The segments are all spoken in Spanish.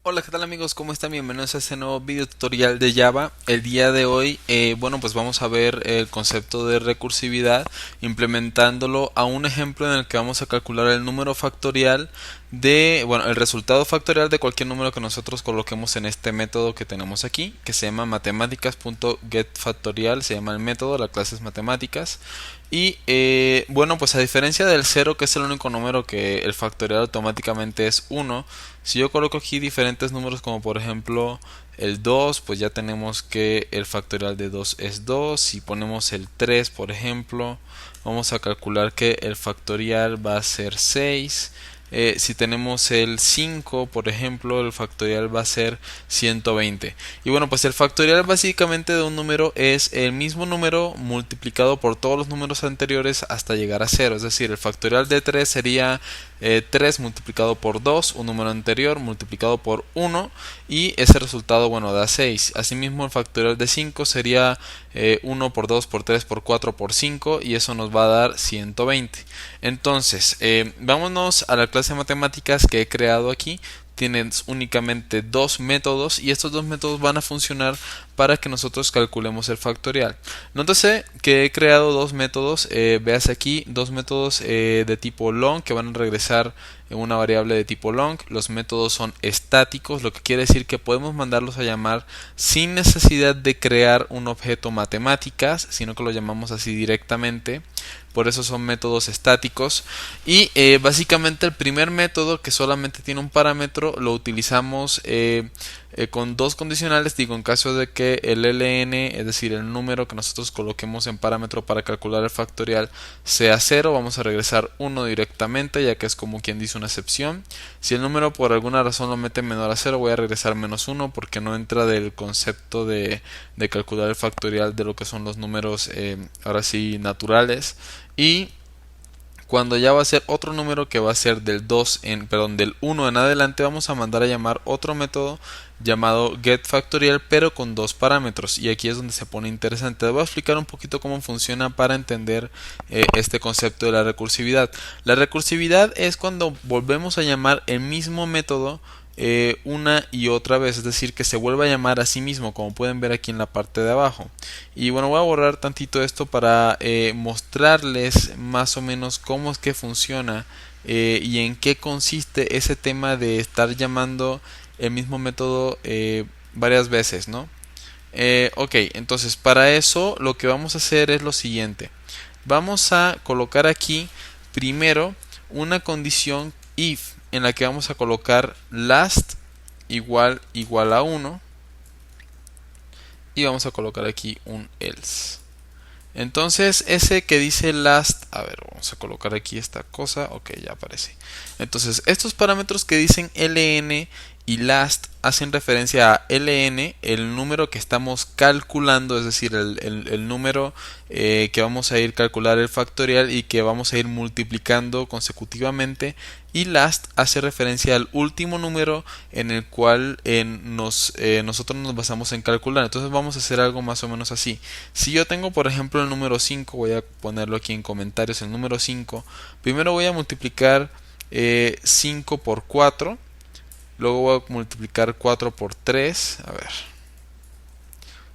Hola, ¿qué tal amigos? ¿Cómo están? Bienvenidos a este nuevo video tutorial de Java. El día de hoy, pues vamos a ver el concepto de recursividad implementándolo a un ejemplo en el que vamos a calcular el número factorial el resultado factorial de cualquier número que nosotros coloquemos en este método que tenemos aquí, que se llama matematics.getFactorial, se llama el método, la clase es matemáticas. Y pues a diferencia del cero, que es el único número que el factorial automáticamente es uno, si yo coloco aquí diferentes números como por ejemplo el 2, pues ya tenemos que el factorial de 2 es 2. Si ponemos el 3, por ejemplo, vamos a calcular que el factorial va a ser 6. Si tenemos el 5, por ejemplo, el factorial va a ser 120. Y bueno, pues el factorial básicamente de un número es el mismo número multiplicado por todos los números anteriores hasta llegar a cero. Es decir, el factorial de 3 sería 3 multiplicado por 2, un número anterior, multiplicado por 1, y ese resultado, bueno, da 6. Asimismo, el factorial de 5 sería 1 por 2 por 3 por 4 por 5, y eso nos va a dar 120. Entonces, vámonos a la clase de matemáticas que he creado aquí. Tienes únicamente dos métodos y estos dos métodos van a funcionar para que nosotros calculemos el factorial. Nótese que he creado dos métodos, veas aquí, dos métodos de tipo long que van a regresar en una variable de tipo long. Los métodos son estáticos, lo que quiere decir que podemos mandarlos a llamar sin necesidad de crear un objeto matemáticas, sino que lo llamamos así directamente. Por eso son métodos estáticos. Y básicamente el primer método, que solamente tiene un parámetro, lo utilizamos con dos condicionales. Digo, en caso de que el ln, es decir, el número que nosotros coloquemos en parámetro para calcular el factorial, sea 0, vamos a regresar 1 directamente, ya que es como quien dice una excepción. Si el número por alguna razón lo mete menor a 0, voy a regresar menos 1 porque no entra del concepto de calcular el factorial de lo que son los números ahora sí naturales. Y cuando ya va a ser otro número que va a ser del 1 en adelante, vamos a mandar a llamar otro método llamado getFactorial, pero con dos parámetros, y aquí es donde se pone interesante. Te voy a explicar un poquito cómo funciona para entender este concepto de la recursividad. La recursividad es cuando volvemos a llamar el mismo método una y otra vez, es decir, que se vuelve a llamar a sí mismo, como pueden ver aquí en la parte de abajo. Y bueno, voy a borrar tantito esto para mostrarles más o menos cómo es que funciona y en qué consiste ese tema de estar llamando el mismo método varias veces, ¿no? Ok, entonces para eso lo que vamos a hacer es lo siguiente. Vamos a colocar aquí primero una condición if en la que vamos a colocar last igual a 1, y vamos a colocar aquí un else. Entonces ese que dice last, a ver, vamos a colocar aquí esta cosa, ok, ya aparece. Entonces estos parámetros que dicen ln y last hacen referencia a ln, el número que estamos calculando, es decir, el número que vamos a ir calcular el factorial y que vamos a ir multiplicando consecutivamente, y last hace referencia al último número en el cual nosotros nos basamos en calcular. Entonces vamos a hacer algo más o menos así. Si yo tengo por ejemplo el número 5, voy a ponerlo aquí en comentarios, el número 5, primero voy a multiplicar 5 por 4. Luego voy a multiplicar 4 por 3. A ver.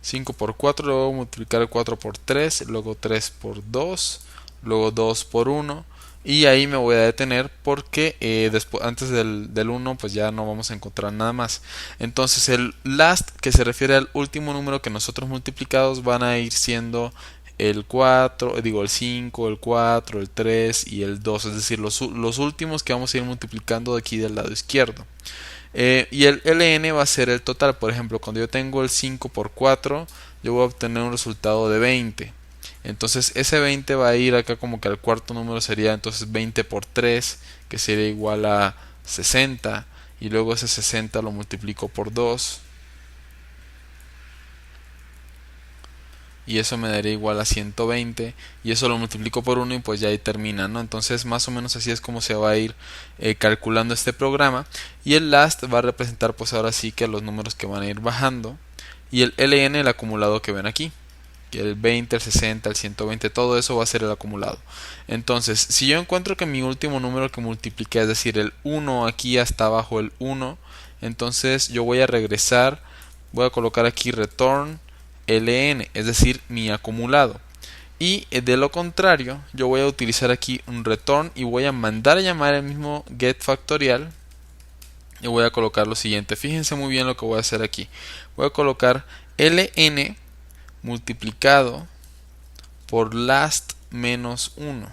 5 por 4. Luego voy a multiplicar 4 por 3. Luego 3 por 2. Luego 2 por 1. Y ahí me voy a detener porque antes del 1 pues ya no vamos a encontrar nada más. Entonces el last, que se refiere al último número que nosotros multiplicados, van a ir siendo el 4, el 5, el 4, el 3 y el 2. Es decir, los últimos que vamos a ir multiplicando de aquí del lado izquierdo. Y el ln va a ser el total. Por ejemplo, cuando yo tengo el 5 por 4, yo voy a obtener un resultado de 20. Entonces ese 20 va a ir acá como que al cuarto número, sería entonces 20 por 3, que sería igual a 60. Y luego ese 60 lo multiplico por 2, y eso me daría igual a 120, y eso lo multiplico por 1 y pues ya ahí termina, ¿no? Entonces más o menos así es como se va a ir calculando este programa, y el last va a representar pues ahora sí que los números que van a ir bajando, y el ln el acumulado que ven aquí, que el 20, el 60, el 120, todo eso va a ser el acumulado. Entonces si yo encuentro que mi último número que multipliqué, es decir, el 1 aquí hasta abajo, el 1, Entonces yo voy a regresar, voy a colocar aquí return ln, es decir, mi acumulado. Y de lo contrario, yo voy a utilizar aquí un return y voy a mandar a llamar el mismo getFactorial. Y voy a colocar lo siguiente. Fíjense muy bien lo que voy a hacer aquí. Voy a colocar ln multiplicado por last menos 1.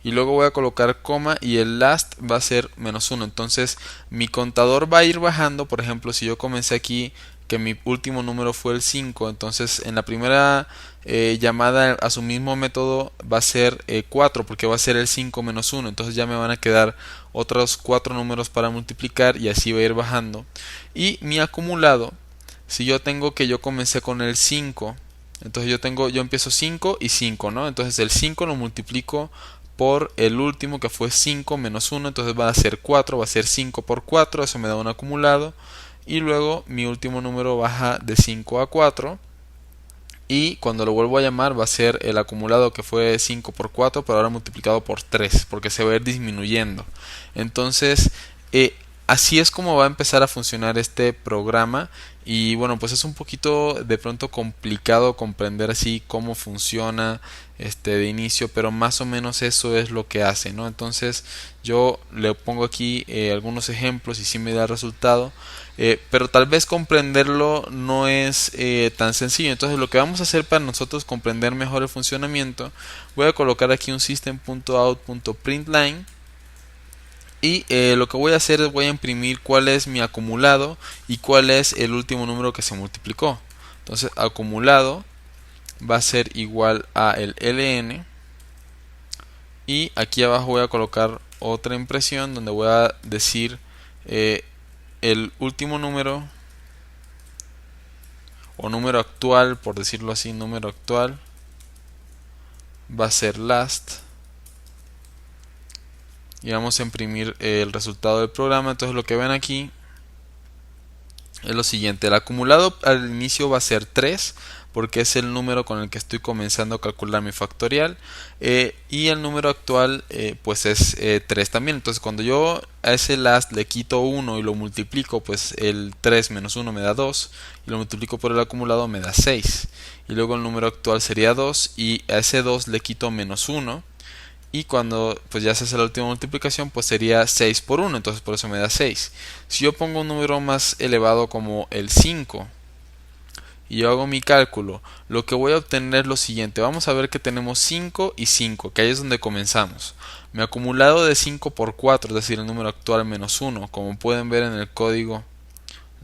Y luego voy a colocar coma y el last va a ser menos 1. Entonces mi contador va a ir bajando. Por ejemplo, si yo comencé aquí que mi último número fue el 5, entonces en la primera llamada a su mismo método va a ser 4, porque va a ser el 5 menos 1. Entonces ya me van a quedar otros 4 números para multiplicar y así va a ir bajando. Y mi acumulado, si yo tengo que yo comencé con el 5, entonces yo empiezo 5 y 5, ¿no? Entonces el 5 lo multiplico por el último que fue 5 menos 1, entonces va a ser 4, va a ser 5 por 4, eso me da un acumulado. Y luego mi último número baja de 5 a 4. Y cuando lo vuelvo a llamar va a ser el acumulado que fue 5 por 4, pero ahora multiplicado por 3, porque se va a ir disminuyendo. Entonces, así es como va a empezar a funcionar este programa. Y bueno, pues es un poquito de pronto complicado comprender así cómo funciona de inicio, pero más o menos eso es lo que hace, ¿no? Entonces yo le pongo aquí algunos ejemplos y sí me da el resultado. Pero tal vez comprenderlo no es tan sencillo. Entonces lo que vamos a hacer para nosotros comprender mejor el funcionamiento, voy a colocar aquí un system.out.println y lo que voy a hacer es voy a imprimir cuál es mi acumulado y cuál es el último número que se multiplicó. Entonces acumulado va a ser igual a el ln, y aquí abajo voy a colocar otra impresión donde voy a decir el último número o número actual, por decirlo así, número actual va a ser last, y vamos a imprimir el resultado del programa. Entonces lo que ven aquí es lo siguiente: el acumulado al inicio va a ser 3, porque es el número con el que estoy comenzando a calcular mi factorial, y el número actual pues es 3 también. Entonces cuando yo a ese last le quito 1 y lo multiplico, pues el 3 menos 1 me da 2, y lo multiplico por el acumulado me da 6, y luego el número actual sería 2, y a ese 2 le quito menos 1, y cuando pues ya se hace la última multiplicación, pues sería 6 por 1, entonces por eso me da 6. Si yo pongo un número más elevado como el 5 y yo hago mi cálculo, lo que voy a obtener es lo siguiente. Vamos a ver que tenemos 5 y 5, que ahí es donde comenzamos. Mi acumulado de 5 por 4, es decir, el número actual menos 1, como pueden ver en el código.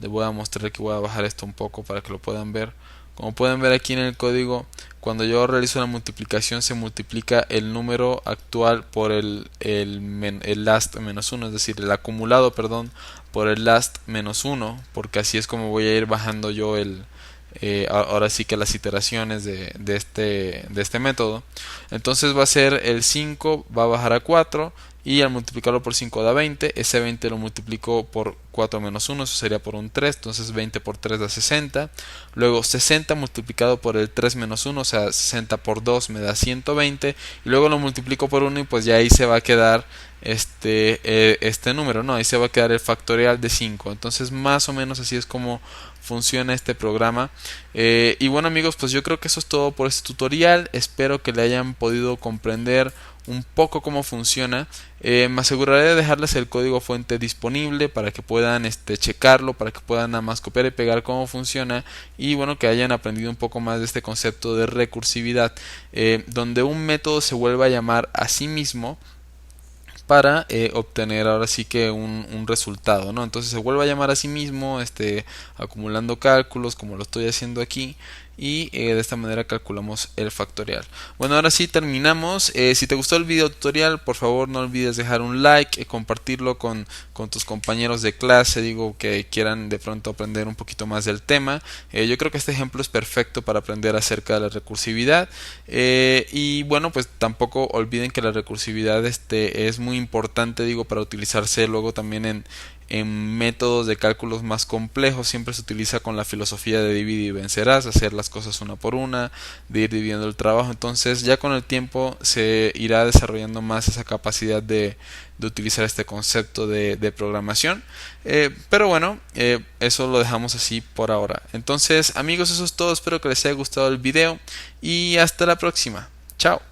Les voy a mostrar que voy a bajar esto un poco para que lo puedan ver. Como pueden ver aquí en el código, cuando yo realizo la multiplicación se multiplica el número actual por el last menos 1, es decir, el acumulado, perdón, por el last menos 1, porque así es como voy a ir bajando yo ahora sí que las iteraciones de este método. Entonces va a ser el 5 va a bajar a 4, y al multiplicarlo por 5 da 20, ese 20 lo multiplico por 4 menos 1, eso sería por un 3, entonces 20 por 3 da 60, luego 60 multiplicado por el 3 menos 1, o sea 60 por 2 me da 120, y luego lo multiplico por 1 y pues ya ahí se va a quedar este número, ¿no? Ahí se va a quedar el factorial de 5, entonces más o menos así es como funciona este programa. Y bueno amigos, pues yo creo que eso es todo por este tutorial. Espero que le hayan podido comprender un poco cómo funciona. Me aseguraré de dejarles el código fuente disponible para que puedan checarlo, para que puedan nada más copiar y pegar cómo funciona, y bueno, que hayan aprendido un poco más de este concepto de recursividad, donde un método se vuelve a llamar a sí mismo para obtener ahora sí que un resultado, ¿no? Entonces se vuelve a llamar a sí mismo, acumulando cálculos como lo estoy haciendo aquí, y de esta manera calculamos el factorial. Bueno, ahora sí terminamos. Si te gustó el video tutorial, por favor no olvides dejar un like, compartirlo con tus compañeros de clase, digo, que quieran de pronto aprender un poquito más del tema. Yo creo que este ejemplo es perfecto para aprender acerca de la recursividad, y bueno, pues tampoco olviden que la recursividad es muy importante, digo, para utilizarse luego también en métodos de cálculos más complejos siempre se utiliza con la filosofía de divide y vencerás, hacer las cosas una por una, de ir dividiendo el trabajo. Entonces ya con el tiempo se irá desarrollando más esa capacidad de utilizar este concepto de programación. Pero bueno, eso lo dejamos así por ahora. Entonces amigos, eso es todo, espero que les haya gustado el video y hasta la próxima. Chao.